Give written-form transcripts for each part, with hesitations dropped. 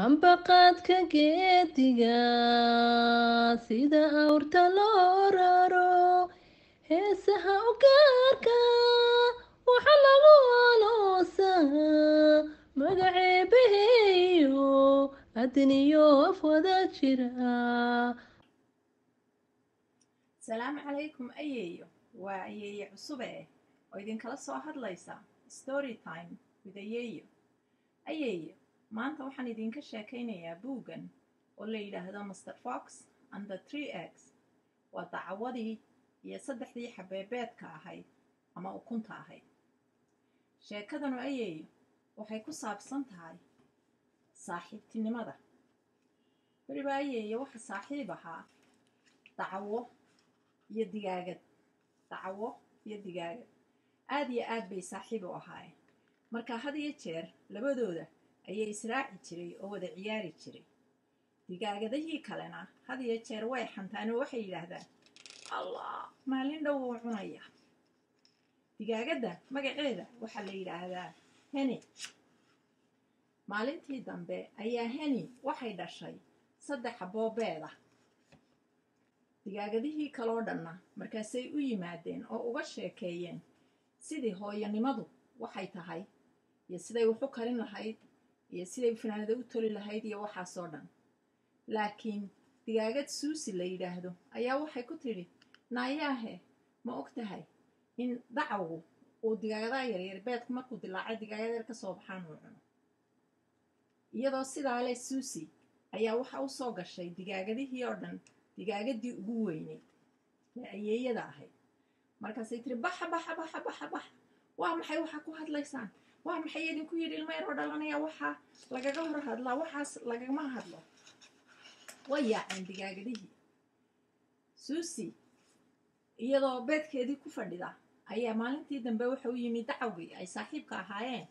ambaqaadka geediga sida awrta loo raro heesaha u gaarka waxa lagu aloosaa magaceebaheeyo adniyo afwada jira. salaamu calaykum ayeeyo waa ayeeye cusube oo idinkala soo hadlaysa story time with ayeeyo. ayeeyo maanta waxaan idinka sheekaynayaa buuggan oo la yidhaahdo Mr. Fox and the 3 eggs. waa dacawadii iyo 3dii xabeebeedka ahayd ama ukunta ahayd. sheekadanu ayeeyo waxay ku saabsan tahay saaxiibtinimada. weliba ayeeyo waxa saaxiib ahaa dacawo iyo digaagad. dacawo iyo digaagad aad iyo aad bay saaxiib u ahaayeen. marka had iyo jeer labadooda ayay israaci jiray oo wada ciyaari jiray. digaagadihii kalena had iyo jeer way xantaan oo waxay yidhaahdaan allah maalin dhow wuu cunaya. digaagadda magaceeda waxaa la yidhaahdaa heni. maalintii dambe ayaa heni waxay dhashay 3 xaboobeeda. digaagadihii kaloo dhanna markaasay u yimaadeen oo uga sheekeeyeen sidii hooyanimadu waxay tahay iyo siday wax u karin lahayd iyo siday fanaanada u toli lahayd iyo waxaasoo dhan. laakiin digaagad suusi la yidhaahdo ayaa waxay ku tidhi naayaahe ma og tahay in dacawgu uu digaagadaha yaryar beedku markuu dilaacay digaagad yar ka soo baxaan uu cuno. iyadoo sidaa leh suusi ayaa waxa u soo gashay digaagadihii oo dhan digaagadii ugu weyneyd ee ayeeyada ahayd. markaasay tiri baxa baxa baxa baxa baxa waa maxay waxaa ku hadlaysaan? waa maxay idinku yidhi ilmo yaroo dhalanaya waxaa lagaga hor hadlaa? waxaas lagama hadlo. way yaaceen digaagadihii. suusi iyadoo beedkeedii ku fadhida ayaa maalintii dambe waxa u yimid dacawgii ay saaxiibka ahaayeen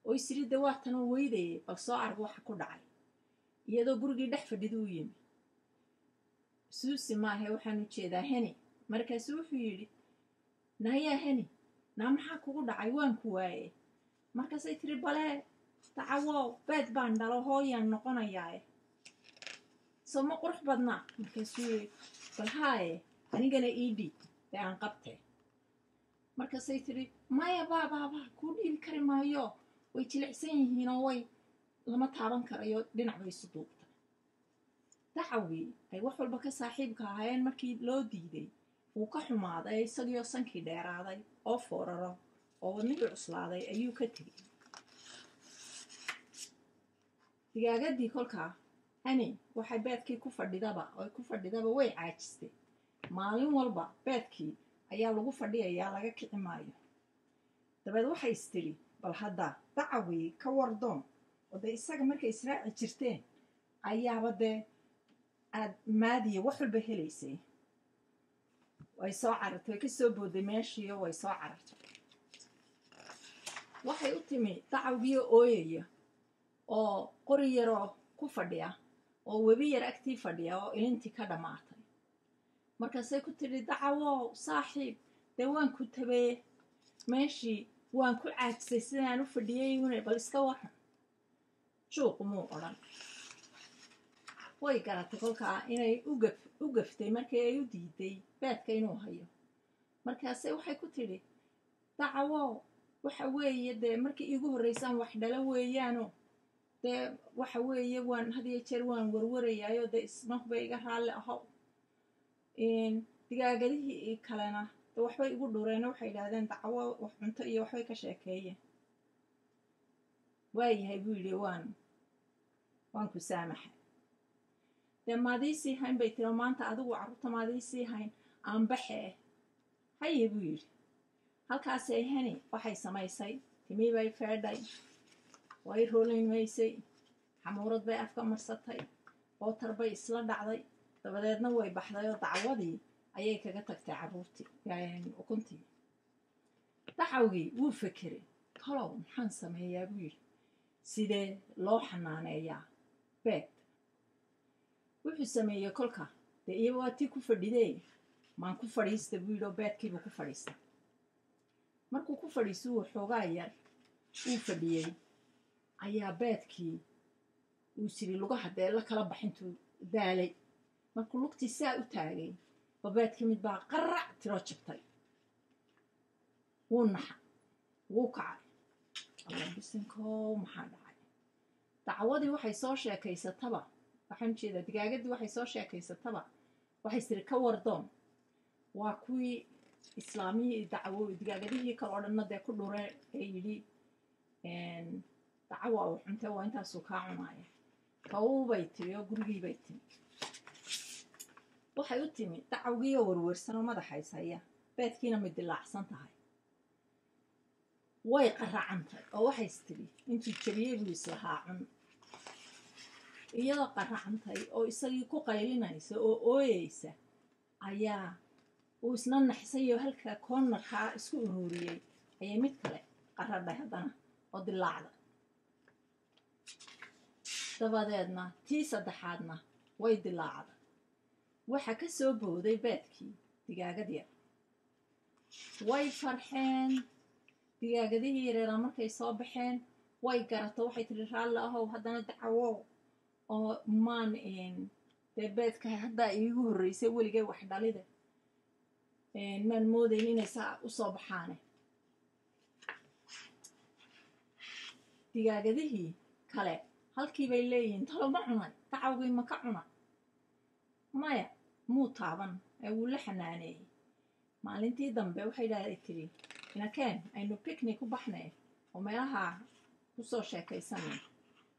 oo isiri dawaatan oo weydayay bal soo arg waxa ku dhacay. iyadoo gurigii dhex fadhida u yimid. suusi maahe waxaan u jeedaa heni. markaasu wuxuu yidhi naayaa heni naa maxaa kugu dhacay? waan ku waaye. markaasay tiri balee dacawow beed baan dhalo hooyaan noqonayaae soo ma qurux badnaa? markaasuu yidhi bal haaye anigana ii dhiib ee aan qabtee. markaasay tiri maya baabaaba kuu dhiibi kari maayo way jilicsan yihiinoo way lama taaban karayo dhinac bay isu duubtay. dacawgii ay wax walba ka saaxiibka ahaayeen markii loo diiday wuu ka xumaaday isagiioo sankii dheeraaday oo fooraro oo wadnihii cuslaaday ayuu ka tegey. digaagadii kolkaa hani waxay beedkii ku fadhidaba way caajistay. maalin walba beedkii ayaa lagu fadhiyayaa laga kici maayo. dabeed waxay istiri bal hadda dacawgii ka wardoon oo dee isaga markay israaci jirteen ayaaba dee aad maadiya wax walba helaysay. way soo carartay way ka soo booday meeshiiyo way soo carartay. waxay u timi dacawgiiyo ooyaya oo qori yaroo ku fadhiya oo webi yar agtii fadhiya oo ilintii ka dhammaatay. markaasay ku tidhi dacawow saaxiib dee waan ku tabee meeshii waan ku caajisay sidaan u fadhiyay une bal iska waran. juuq muu odhan. way garatay kolkaa inay u gaftay markii ay u diiday beedka inuu hayo. markaase waxay ku tidhi dacawow waxa weeye dee markii iigu horraysaan wax dhala weeyaano dee waxa weeye waan had iyo jeer waan warwarayaayo dee ismahba iga raalli ahow. digaagadihii kalena dee waxbay igu dhureeno waxay yidhaahdeen dacawo wax cunto iyo waxbay ka sheekeeyeen. waayahay buu yidhi waan ku saamaxay. dee maadiisii hayn bay tiri maanta adigu carruurta maadiisii hayn aan baxee haye buu yidhi. halkaasay heni waxay samaysay timii bay feedhay way rooleymaysay xamuurad bay afka marsatay bootar bay isla dhacday. dabadeedna way baxday oo dacawadii ayay kaga tagtay carruurtii ukuntii. dacawgii wuu fekeray talow maxaan sameeyaa buu yidhi sidee loo xanaaneeyaa beed. wuxuu sameeyey kolka dee iyo waa tii ku fadhidee maan ku fadhiista buu yidhi oo beedkiibuu ku fadhiistay. markuu ku fadhiisu waxoogaa yar uu fadhiyey ayaa beedkii uu siri lugaha dee la kala baxintuu daalay markuu lugtii saa u taagay babeedka mid baa qarac tiro jabtay wuu naxa wuu kacay alla bisinkow maxaa dhacay dacwadii waxay soo sheekaysataba waxaan jeedaa digaagadii waxay soo sheekaysataba waxay siri ka wardoon waa kuwii islaamiyii dacwo digaagadihii kale oo dhanna dee ku dhure ee yidhi dacawa uu xuntay waa intaasuu kaa cunaaya kawbay timi oo gurigii bay timi waxay u timi dacwgii oo warwarsan oo madaxays haya beedkiina mid dilaacsan tahay way qaracantay oo waxay istiri intuu jabiyey buu islahaa cun iyadoo qaracantay oo isagii ku qaylinaysa oo ooyeysa ayaa uu isna naxsayo halkaa koonarkaa isku ururiyey ayay mid kale qaradhay haddana oo dilaacda dabadeedna tii saddexaadna way dilaacda waxa ka soo booday beedkii digaagad yar way farxeen digaagadihii yareeraa markay soo baxeen way garato waxay tidhi raalli ahow haddana dacawow oo maan dee beedka haddaa iigu horreysay weligay wax dhalide maan moodayn inay saa u soo baxaane digaagadihii kale halkii bay leeyihiin talo ma cunay dacawgii ma ka cuna maya muu taaban ee wuu la xanaaneeyey maalintii dambe waxay dhahay tiri inakeen aynu picnic u baxnay oo meelaha ku soo sheekaysanay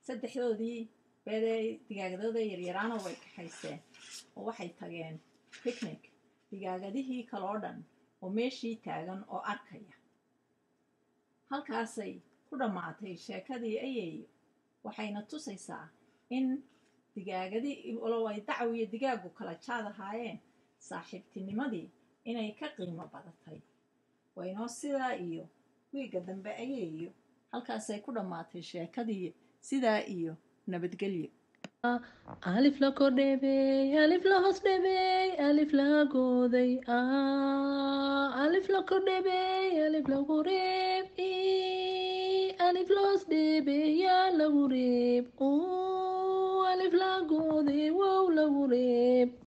saddexdoodii beeday digaagadooda yaryaraana way kaxayseen oo waxay tageen picnic digaagadihii kale oo dhan oo meeshii taagan oo arkaya halkaasay ku dhammaatay sheekadii ayeeyo waxayna tusaysaa in digaagadii walow ay dacwo iyo digaagu kala jaad ahaayeen saaxiibtinimadii inay ka qiimo badatay waynoo sidaa iyo wiiga dambe ayeeyo halkaasay ku dhammaatay sheekadii sidaa iyo nabadgelyo alif la kordhebey alif la hoos dhebey alif la gooday alif la kordhebey alif lagu reeb alif la hoos dhebey yaa lagu reeb alif la gooday wow lagu reeb